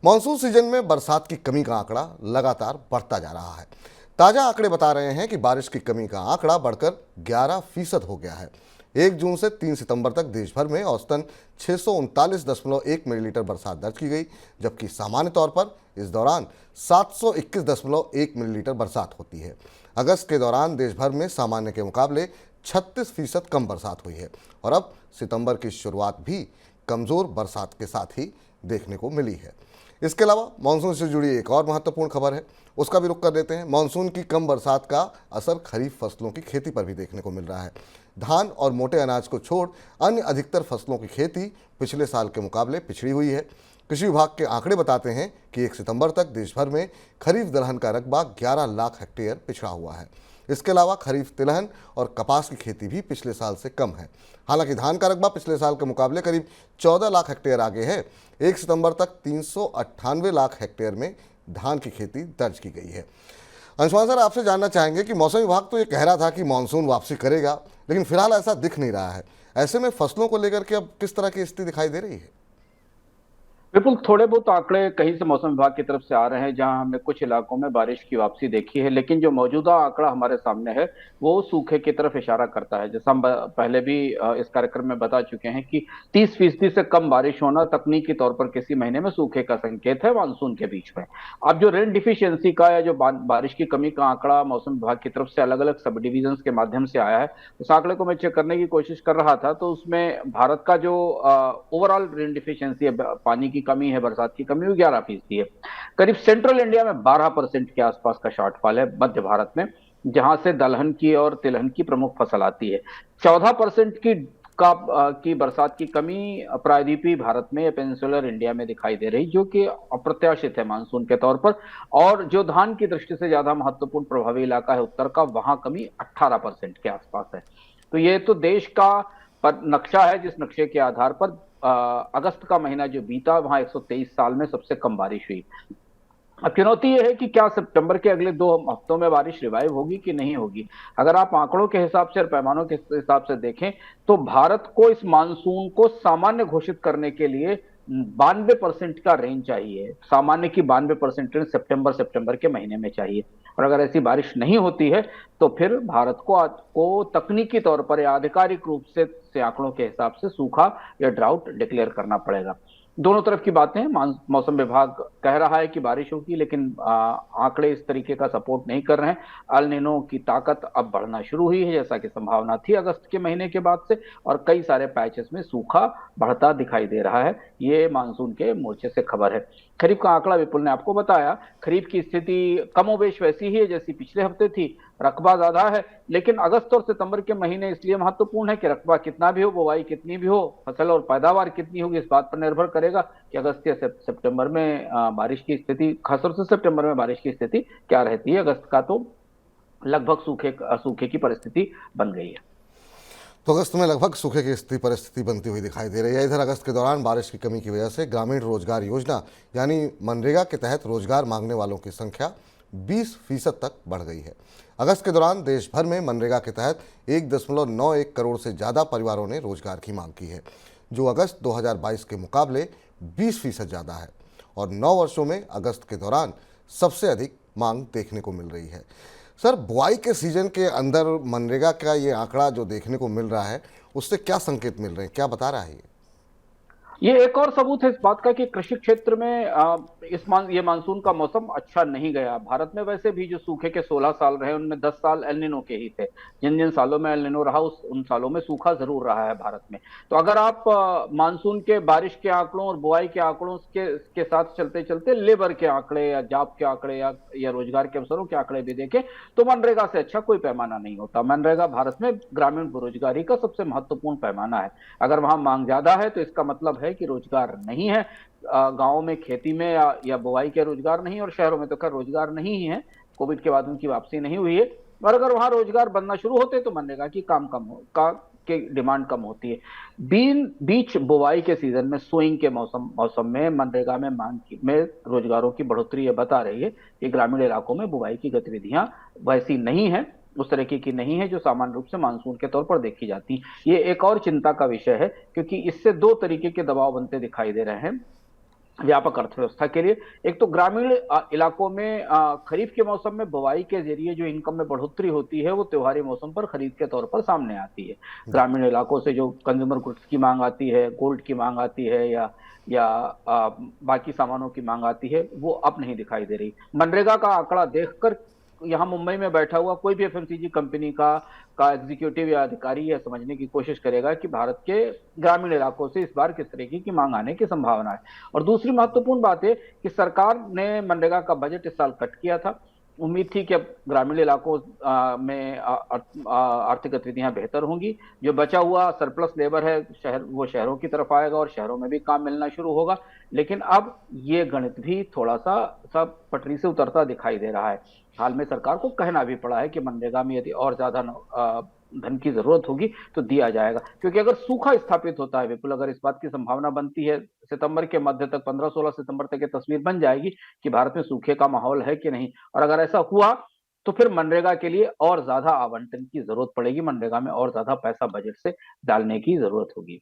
Monsoon season में बरसात की कमी का आंकड़ा लगातार बढ़ता जा रहा है। ताजा आंकड़े बता रहे हैं कि बारिश की कमी का आंकड़ा बढ़कर 11% हो गया है। 1 जून से 3 सितंबर तक देश भर में औसतन 639.1 मिलीलीटर बरसात दर्ज की गई, जबकि सामान्य तौर पर इस दौरान 721.1 मिलीलीटर बरसात होती है। अगस्त के दौरान देश भर में सामान्य के मुकाबले 36% कम बरसात हुई है और अब सितंबर की शुरुआत भी कमजोर बरसात के साथ ही देखने को मिली है। इसके अलावा मानसून से जुड़ी एक और महत्वपूर्ण खबर है, उसका भी रुख कर देते हैं। मानसून की कम बरसात का असर खरीफ फसलों की खेती पर भी देखने को मिल रहा है। धान और मोटे अनाज को छोड़ अन्य अधिकतर फसलों की खेती पिछले साल के मुकाबले पिछड़ी हुई है। कृषि विभाग के आंकड़े बताते हैं कि 1 सितंबर तक देश भर में खरीफ दलहन का रकबा 11 लाख हेक्टेयर पिछड़ा हुआ है। इसके अलावा खरीफ तिलहन और कपास की खेती भी पिछले साल से कम है। हालांकि धान का रकबा पिछले साल के मुकाबले करीब 14 लाख हेक्टेयर आगे है। 1 सितंबर तक 398 लाख हेक्टेयर में धान की खेती दर्ज की गई है। अंशुमान सर, आपसे जानना चाहेंगे कि मौसम विभाग तो ये कह रहा था कि मानसून वापसी करेगा, लेकिन फिलहाल ऐसा दिख नहीं रहा है। ऐसे में फसलों को लेकर के अब किस तरह की स्थिति दिखाई दे रही है? बिल्कुल, थोड़े बहुत आंकड़े कहीं से मौसम विभाग की तरफ से आ रहे हैं जहां हमने कुछ इलाकों में बारिश की वापसी देखी है, लेकिन जो मौजूदा आंकड़ा हमारे सामने है वो सूखे की तरफ इशारा करता है। जैसा हम पहले भी इस कार्यक्रम में बता चुके हैं कि 30% से कम बारिश होना तकनीकी तौर पर किसी महीने में सूखे का संकेत है मानसून के बीच में। अब जो रेन डिफिशियंसी का या जो बारिश की कमी का आंकड़ा मौसम विभाग की तरफ से अलग अलग सब डिविजन के माध्यम से आया है, उस आंकड़े को मैं चेक करने की कोशिश कर रहा था, तो उसमें भारत का जो ओवरऑल रेन डिफिशियंसी है, पानी की कमी है, बरसात की कमी, वो 11% है। करीब सेंट्रल इंडिया में 12% के आसपास का शॉर्टफॉल है मध्य भारत में, जहां से दलहन की और तिलहन की प्रमुख फसल आती है। 14% की बरसात की कमी प्रायद्वीपीय भारत में या पेनिनसुलर इंडिया में दिखाई दे रही, जो कि अप्रत्याशित है मानसून के तौर पर। और जो धान की दृष्टि से ज्यादा महत्वपूर्ण प्रभावी इलाका है उत्तर का, वहां कमी 18% के आसपास है। तो ये तो देश का नक्शा है, जिस नक्शे के आधार पर अगस्त का महीना जो बीता वहां 123 साल में सबसे कम बारिश हुई। अब चुनौती यह है कि क्या सितंबर के अगले 2 हफ्तों में बारिश रिवाइव होगी कि नहीं होगी। अगर आप आंकड़ों के हिसाब से और पैमानों के हिसाब से देखें तो भारत को इस मानसून को सामान्य घोषित करने के लिए 92% का रेंज चाहिए। सामान्य की 92% रेंज सितंबर के महीने में चाहिए। और अगर ऐसी बारिश नहीं होती है तो फिर भारत को तकनीकी तौर पर या आधिकारिक रूप से आंकड़ों के हिसाब से सूखा या ड्राउट डिक्लेयर करना पड़ेगा। दोनों तरफ की बातें हैं। मौसम विभाग कह रहा है कि बारिश होगी, लेकिन आंकड़े इस तरीके का सपोर्ट नहीं कर रहे हैं। अल नीनो की ताकत अब बढ़ना शुरू हुई है, जैसा कि संभावना थी अगस्त के महीने के बाद से, और कई सारे पैचेस में सूखा बढ़ता दिखाई दे रहा है। ये मानसून के मोर्चे से खबर है। खरीफ का आंकड़ा विपुल ने आपको बताया। खरीफ की स्थिति कमोबेश वैसी ही है जैसी पिछले हफ्ते थी। रकबा ज्यादा है, लेकिन अगस्त और सितंबर के महीने इसलिए महत्वपूर्ण है कि रकबा कितना भी हो, बुवाई कितनी भी हो, फसल और पैदावार कितनी होगी, इस बात पर निर्भर करेगा कि अगस्त या सितंबर में बारिश की स्थिति, खासतौर से सितंबर में बारिश की स्थिति क्या रहती है। अगस्त का तो लगभग सूखे की परिस्थिति बन गई है। तो अगस्त में लगभग सूखे की स्थिति परिस्थिति बनती हुई दिखाई दे रही है। इधर अगस्त के दौरान बारिश की कमी की वजह से ग्रामीण रोजगार योजना यानी मनरेगा के तहत रोजगार मांगने वालों की संख्या 20% तक बढ़ गई है। अगस्त के दौरान देश भर में मनरेगा के तहत 1.91 करोड़ से ज़्यादा परिवारों ने रोजगार की मांग की है, जो अगस्त 2022 के मुकाबले 20% ज़्यादा है और 9 वर्षों में अगस्त के दौरान सबसे अधिक मांग देखने को मिल रही है। सर, बुआई के सीजन के अंदर मनरेगा का ये आंकड़ा जो देखने को मिल रहा है, उससे क्या संकेत मिल रहे हैं, क्या बता रहा है ये एक और सबूत है इस बात का कि कृषि क्षेत्र में ये मानसून का मौसम अच्छा नहीं गया। भारत में वैसे भी जो सूखे के 16 साल रहे उनमें 10 साल एल निनो के ही थे। जिन जिन सालों में एल निनो रहा उन सालों में सूखा जरूर रहा है भारत में। तो अगर आप मानसून के बारिश के आंकड़ों और बुआई के आंकड़ों के साथ चलते चलते लेबर के आंकड़े या जॉब के आंकड़े या रोजगार के अवसरों के आंकड़े भी देखें तो मनरेगा से अच्छा कोई पैमाना नहीं होता। मनरेगा भारत में ग्रामीण बेरोजगारी का सबसे महत्वपूर्ण पैमाना है। अगर वहां मांग ज्यादा है तो इसका मतलब है कि रोजगार नहीं है। गांवों में खेती में या बुवाई के रोजगार नहीं, और शहरों में तो खैर रोजगार नहीं ही है। कोविड के बाद उनकी वापसी नहीं हुई है। और अगर वहां रोजगार बनना शुरू होते तो मनरेगा की काम कम हो का के डिमांड कम होती है। बीच बुवाई के सीजन में सोइंग के मौसम में मनरेगा में में रोजगारों की बढ़ोतरी ये बता रही है कि ग्रामीण इलाकों में बुवाई की गतिविधियां वैसी नहीं है, उस तरीके की नहीं है जो सामान्य रूप से मानसून के तौर पर देखी जाती। ये एक और चिंता का विषय है, क्योंकि इससे 2 तरीके के दबाव बनते दिखाई दे रहे हैं। व्यापक अर्थव्यवस्था के लिए। एक तो ग्रामीण इलाकों में खरीफ के मौसम में बुवाई के जरिए जो इनकम में बढ़ोतरी होती है वो त्योहारी मौसम पर खरीद के तौर पर सामने आती है। जी। ग्रामीण इलाकों से जो कंज्यूमर गुड्स की मांग आती है, गोल्ड की मांग आती है, या बाकी सामानों की मांग आती है, वो अब नहीं दिखाई दे रही। मनरेगा का आंकड़ा देखकर यहाँ मुंबई में बैठा हुआ कोई भी एफएमसीजी कंपनी का एग्जीक्यूटिव या अधिकारी यह समझने की कोशिश करेगा कि भारत के ग्रामीण इलाकों से इस बार किस तरीके की मांग आने की संभावना है। और दूसरी महत्वपूर्ण बात है कि सरकार ने मनरेगा का बजट इस साल कट किया था। उम्मीद थी कि अब ग्रामीण इलाकों में आर्थिक गतिविधियां बेहतर होंगी। जो बचा हुआ सरप्लस लेबर है वो शहरों की तरफ आएगा और शहरों में भी काम मिलना शुरू होगा। लेकिन अब ये गणित भी थोड़ा सा सब पटरी से उतरता दिखाई दे रहा है। हाल में सरकार को कहना भी पड़ा है कि मनरेगा में यदि और ज्यादा धन की जरूरत होगी तो दिया जाएगा, क्योंकि अगर सूखा स्थापित होता है विपुल, अगर इस बात की संभावना बनती है सितंबर के मध्य तक, 15-16 सितंबर तक ये तस्वीर बन जाएगी कि भारत में सूखे का माहौल है कि नहीं। और अगर ऐसा हुआ तो फिर मनरेगा के लिए और ज्यादा आवंटन की जरूरत पड़ेगी, मनरेगा में और ज्यादा पैसा बजट से डालने की जरूरत होगी।